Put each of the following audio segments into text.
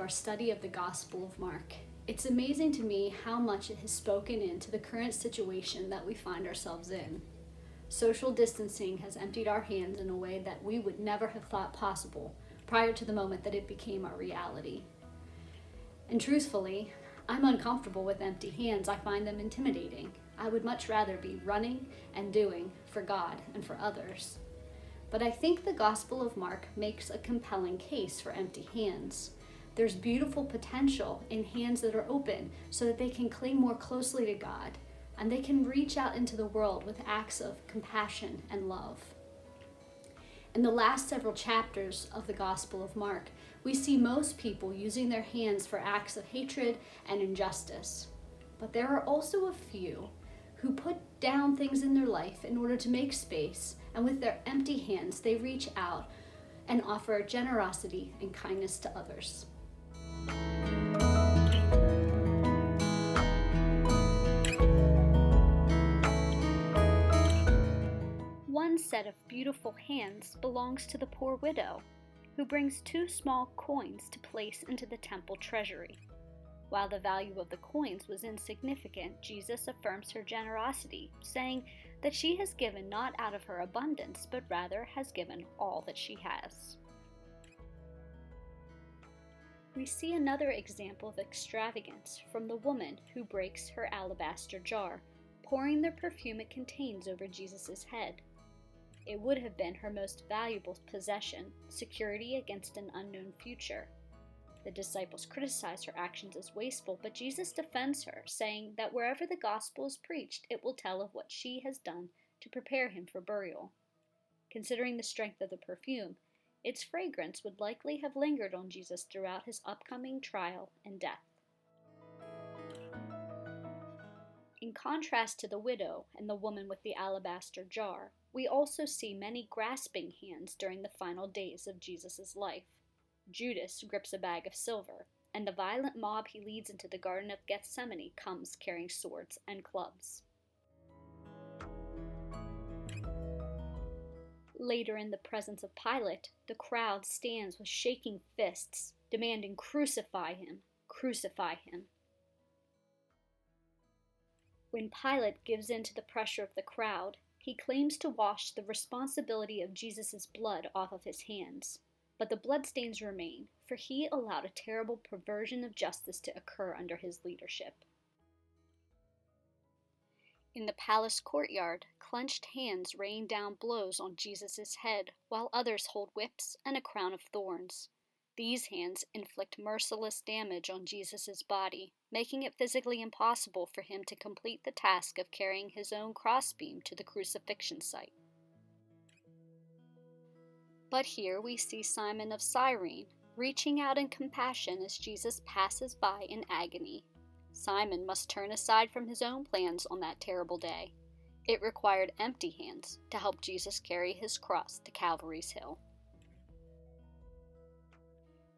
our study of the Gospel of Mark. It's amazing to me how much it has spoken into the current situation that we find ourselves in. Social distancing has emptied our hands in a way that we would never have thought possible prior to the moment that it became our reality. And truthfully, I'm uncomfortable with empty hands. I find them intimidating. I would much rather be running and doing for God and for others. But I think the Gospel of Mark makes a compelling case for empty hands. There's beautiful potential in hands that are open so that they can cling more closely to God and they can reach out into the world with acts of compassion and love. In the last several chapters of the Gospel of Mark, we see most people using their hands for acts of hatred and injustice. But there are also a few who put down things in their life in order to make space, and with their empty hands, they reach out and offer generosity and kindness to others. One set of beautiful hands belongs to the poor widow, who brings 2 small coins to place into the temple treasury. While the value of the coins was insignificant, Jesus affirms her generosity, saying that she has given not out of her abundance, but rather has given all that she has. We see another example of extravagance from the woman who breaks her alabaster jar, pouring the perfume it contains over Jesus' head. It would have been her most valuable possession, security against an unknown future. The disciples criticize her actions as wasteful, but Jesus defends her, saying that wherever the gospel is preached, it will tell of what she has done to prepare him for burial. Considering the strength of the perfume, its fragrance would likely have lingered on Jesus throughout his upcoming trial and death. In contrast to the widow and the woman with the alabaster jar, we also see many grasping hands during the final days of Jesus' life. Judas grips a bag of silver, and the violent mob he leads into the Garden of Gethsemane comes carrying swords and clubs. Later, in the presence of Pilate, the crowd stands with shaking fists, demanding, "Crucify him! Crucify him!" When Pilate gives in to the pressure of the crowd, he claims to wash the responsibility of Jesus' blood off of his hands. But the bloodstains remain, for he allowed a terrible perversion of justice to occur under his leadership. In the palace courtyard, clenched hands rain down blows on Jesus' head, while others hold whips and a crown of thorns. These hands inflict merciless damage on Jesus' body, making it physically impossible for him to complete the task of carrying his own crossbeam to the crucifixion site. But here we see Simon of Cyrene reaching out in compassion as Jesus passes by in agony. Simon must turn aside from his own plans on that terrible day. It required empty hands to help Jesus carry his cross to Calvary's Hill.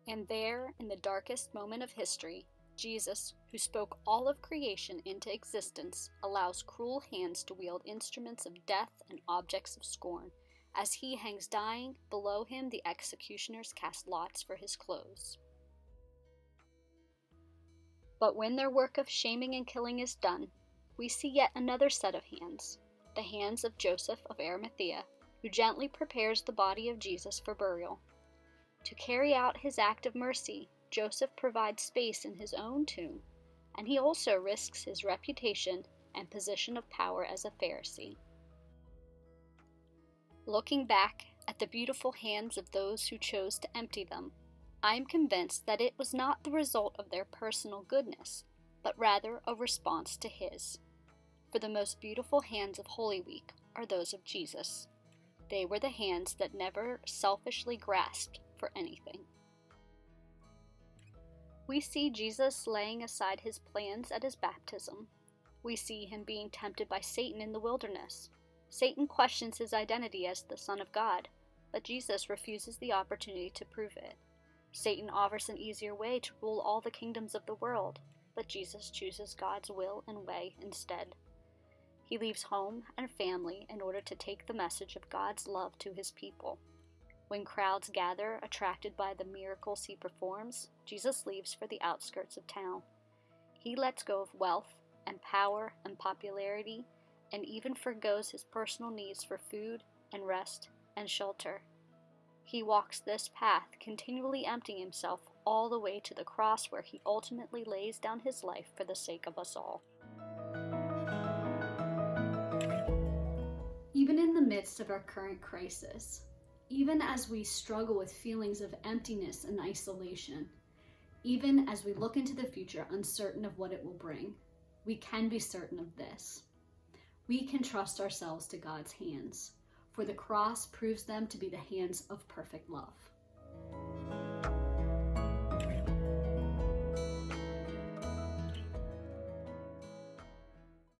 And there, in the darkest moment of history, Jesus, who spoke all of creation into existence, allows cruel hands to wield instruments of death and objects of scorn. As he hangs dying, below him the executioners cast lots for his clothes. But when their work of shaming and killing is done, we see yet another set of hands, the hands of Joseph of Arimathea, who gently prepares the body of Jesus for burial. To carry out his act of mercy, Joseph provides space in his own tomb, and he also risks his reputation and position of power as a Pharisee. Looking back at the beautiful hands of those who chose to empty them, I am convinced that it was not the result of their personal goodness, but rather a response to his. For the most beautiful hands of Holy Week are those of Jesus. They were the hands that never selfishly grasped for anything. We see Jesus laying aside his plans at his baptism. We see him being tempted by Satan in the wilderness. Satan questions his identity as the Son of God, but Jesus refuses the opportunity to prove it. Satan offers an easier way to rule all the kingdoms of the world, but Jesus chooses God's will and way instead. He leaves home and family in order to take the message of God's love to his people. When crowds gather, attracted by the miracles he performs, Jesus leaves for the outskirts of town. He lets go of wealth and power and popularity, and even forgoes his personal needs for food and rest and shelter. He walks this path, continually emptying himself all the way to the cross, where he ultimately lays down his life for the sake of us all. Even in the midst of our current crisis, even as we struggle with feelings of emptiness and isolation, even as we look into the future uncertain of what it will bring, we can be certain of this. We can trust ourselves to God's hands, for the cross proves them to be the hands of perfect love.